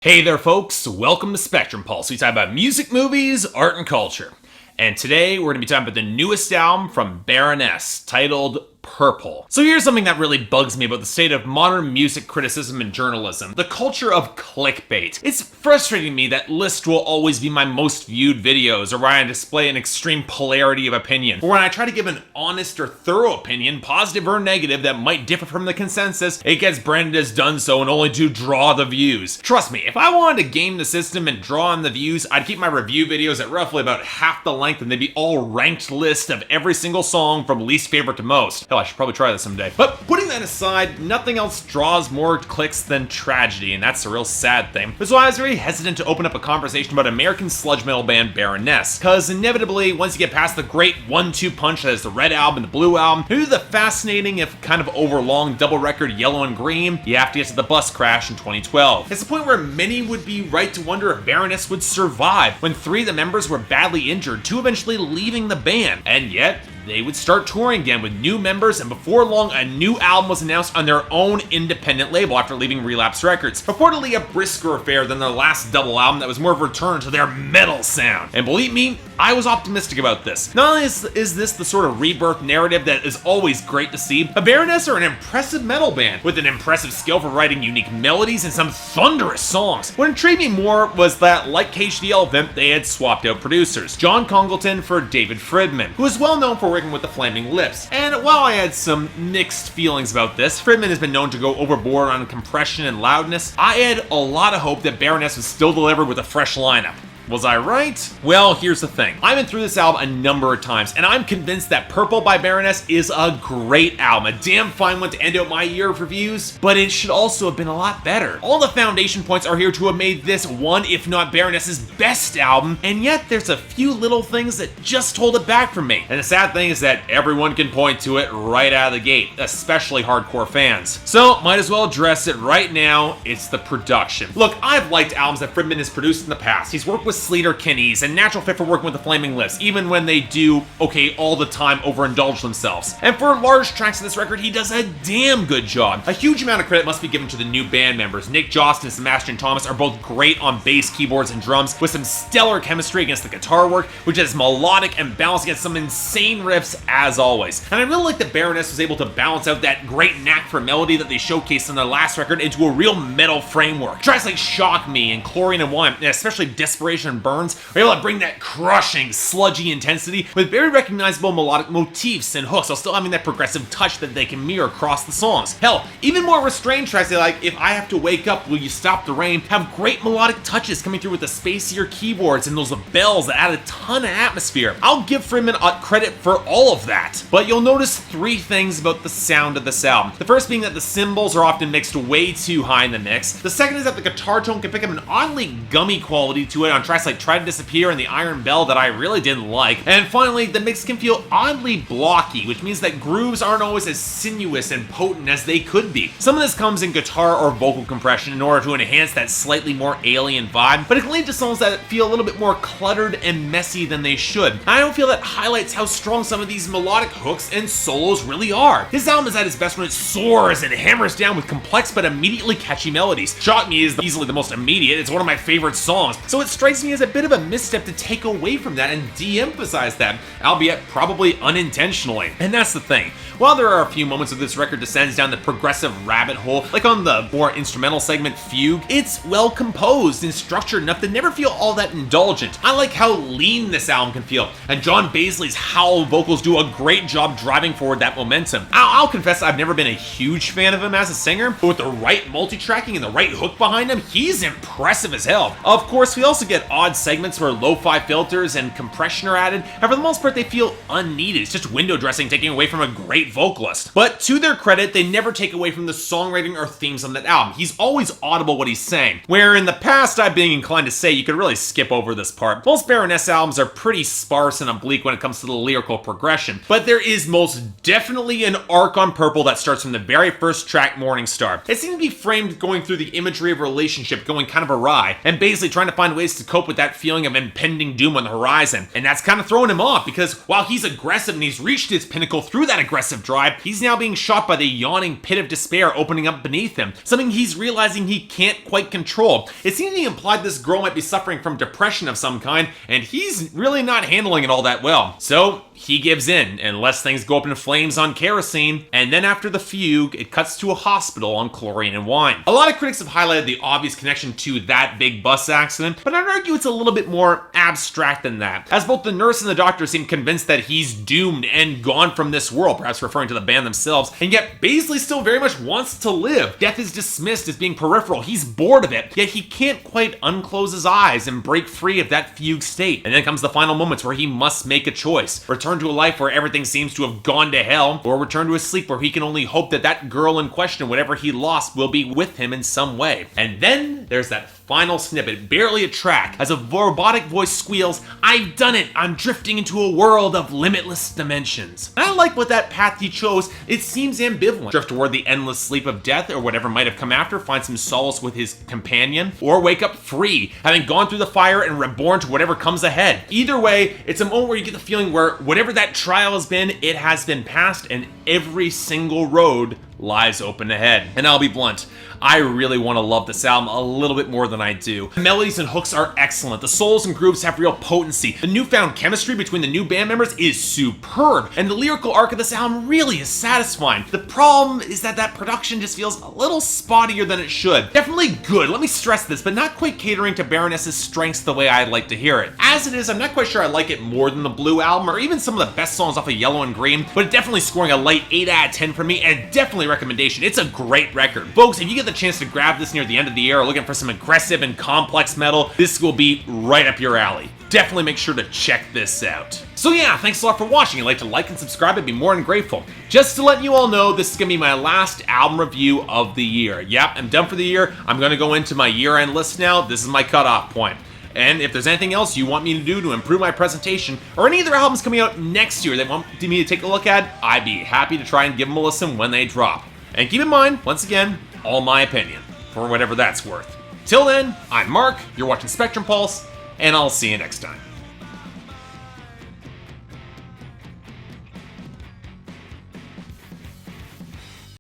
Hey there folks, welcome to Spectrum Pulse. We talk about music, movies, art, and culture. And today we're going to be talking about the newest album from Baroness, titled Purple. So here's something that really bugs me about the state of modern music criticism and journalism. The culture of clickbait. It's frustrating me that lists will always be my most viewed videos, or where I display an extreme polarity of opinion, or when I try to give an honest or thorough opinion, positive or negative, that might differ from the consensus, it gets branded as done so and only to draw the views. Trust me, if I wanted to game the system and draw on the views, I'd keep my review videos at roughly about half the length and they'd be all ranked lists of every single song from least favorite to most. Hell, I should probably try this someday. But putting that aside, nothing else draws more clicks than tragedy, and that's a real sad thing. That's why I was very hesitant to open up a conversation about American sludge metal band Baroness, because inevitably, once you get past the great 1-2 punch that is the red album and the blue album, maybe the fascinating, if kind of overlong double record Yellow and Green, you have to get to the bus crash in 2012. It's the point where many would be right to wonder if Baroness would survive, when 3 of the members were badly injured, 2 eventually leaving the band, and yet they would start touring again with new members, and before long, a new album was announced on their own independent label after leaving Relapse Records. Reportedly a brisker affair than their last double album that was more of a return to their metal sound. And believe me, I was optimistic about this. Not only is this the sort of rebirth narrative that is always great to see, but Baroness are an impressive metal band with an impressive skill for writing unique melodies and some thunderous songs. What intrigued me more was that, like Cage the Elephant, they had swapped out producers. John Congleton for David Fridman, who is well known for working with the Flaming Lips. And while I had some mixed feelings about this, Fridman has been known to go overboard on compression and loudness. I had a lot of hope that Baroness would still deliver with a fresh lineup. Was I right? Well, here's the thing. I've been through this album a number of times, and I'm convinced that Purple by Baroness is a great album, a damn fine one to end out my year of reviews, but it should also have been a lot better. All the foundation points are here to have made this one, if not Baroness's best album, and yet there's a few little things that just hold it back from me. And the sad thing is that everyone can point to it right out of the gate, especially hardcore fans. So, might as well address it right now. It's the production. Look, I've liked albums that Fridman has produced in the past. He's worked with Sleater Kinney's and natural fit for working with the Flaming Lips, even when they do, okay, all the time overindulge themselves. And for large tracks of this record, he does a damn good job. A huge amount of credit must be given to the new band members. Nick Jostin and Sebastian Thomas are both great on bass, keyboards, and drums, with some stellar chemistry against the guitar work, which is melodic and balanced against some insane riffs as always. And I really like that Baroness was able to balance out that great knack for melody that they showcased on their last record into a real metal framework. Tracks like Shock Me and Chlorine and Wine, and especially Desperation and Burns, are able to bring that crushing, sludgy intensity with very recognizable melodic motifs and hooks while still having that progressive touch that they can mirror across the songs. Hell, even more restrained tracks like If I Have to Wake Up, Will You Stop the Rain have great melodic touches coming through with the spacier keyboards and those bells that add a ton of atmosphere. I'll give Fridman credit for all of that. But you'll notice 3 things about the sound of this album. The first being that the cymbals are often mixed way too high in the mix. The second is that the guitar tone can pick up an oddly gummy quality to it on tracks like Try to Disappear and The Iron Bell that I really didn't like. And finally, the mix can feel oddly blocky, which means that grooves aren't always as sinuous and potent as they could be. Some of this comes in guitar or vocal compression in order to enhance that slightly more alien vibe, but it can lead to songs that feel a little bit more cluttered and messy than they should. I don't feel that highlights how strong some of these melodic hooks and solos really are. This album is at its best when it soars and hammers down with complex but immediately catchy melodies. Shock Me is easily the most immediate. It's one of my favorite songs, so it strikes me as a bit of a misstep to take away from that and de-emphasize that, albeit probably unintentionally. And that's the thing. While there are a few moments where this record descends down the progressive rabbit hole, like on the more instrumental segment Fugue, it's well composed and structured enough to never feel all that indulgent. I like how lean this album can feel, and John Baisley's howl vocals do a great job driving forward that momentum. I'll confess I've never been a huge fan of him as a singer, but with the right multi-tracking and the right hook behind him, he's impressive as hell. Of course, we also get odd segments where lo-fi filters and compression are added, and for the most part they feel unneeded. It's just window dressing taking away from a great vocalist. But to their credit, they never take away from the songwriting or themes on that album. He's always audible what he's saying, where in the past I've been inclined to say you could really skip over this part. Most Baroness albums are pretty sparse and oblique when it comes to the lyrical progression, but there is most definitely an arc on Purple that starts from the very first track, Morning Star. It seems to be framed going through the imagery of a relationship going kind of awry, and basically trying to find ways to cope cope with that feeling of impending doom on the horizon. And that's kind of throwing him off because while he's aggressive and he's reached his pinnacle through that aggressive drive, he's now being shot by the yawning pit of despair opening up beneath him, something he's realizing he can't quite control. It seems to be implied this girl might be suffering from depression of some kind, and he's really not handling it all that well. So he gives in and lets things go up in flames on Kerosene, and then after the fugue, it cuts to a hospital on Chlorine and wine. A lot of critics have highlighted the obvious connection to that big bus accident, but I'd argue it's a little bit more abstract than that, as both the nurse and the doctor seem convinced that he's doomed and gone from this world, perhaps referring to the band themselves, and yet Baisley still very much wants to live. Death is dismissed as being peripheral, he's bored of it, yet he can't quite unclose his eyes and break free of that fugue state. And then comes the final moments where he must make a choice: return to a life where everything seems to have gone to hell, or return to a sleep where he can only hope that that girl in question, whatever he lost, will be with him in some way. And then there's that final snippet, barely a track, as a robotic voice squeals, "I've done it! I'm drifting into a world of limitless dimensions." And I like what that path he chose. It seems ambivalent. Drift toward the endless sleep of death, or whatever might have come after, find some solace with his companion, or wake up free, having gone through the fire and reborn to whatever comes ahead. Either way, it's a moment where you get the feeling where whatever that trial has been, it has been passed, and every single road lies open ahead. And I'll be blunt, I really want to love this album a little bit more than I do. The melodies and hooks are excellent, the solos and grooves have real potency, the newfound chemistry between the new band members is superb, and the lyrical arc of this album really is satisfying. The problem is that production just feels a little spottier than it should. Definitely good, let me stress this, but not quite catering to Baroness's strengths the way I'd like to hear it. As it is, I'm not quite sure I like it more than the Blue album, or even some of the best songs off of Yellow and Green, but it definitely scoring a light 8 out of 10 for me, and definitely recommendation. It's a great record. Folks, if you get the chance to grab this near the end of the year or looking for some aggressive and complex metal, this will be right up your alley. Definitely make sure to check this out. So yeah, thanks a lot for watching. If you'd like to like and subscribe, I'd be more than grateful. Just to let you all know, this is going to be my last album review of the year. Yep, I'm done for the year. I'm going to go into my year-end list now. This is my cutoff point. And if there's anything else you want me to do to improve my presentation, or any other albums coming out next year that want me to take a look at, I'd be happy to try and give them a listen when they drop. And keep in mind, once again, all my opinion, for whatever that's worth. Till then, I'm Mark, you're watching Spectrum Pulse, and I'll see you next time.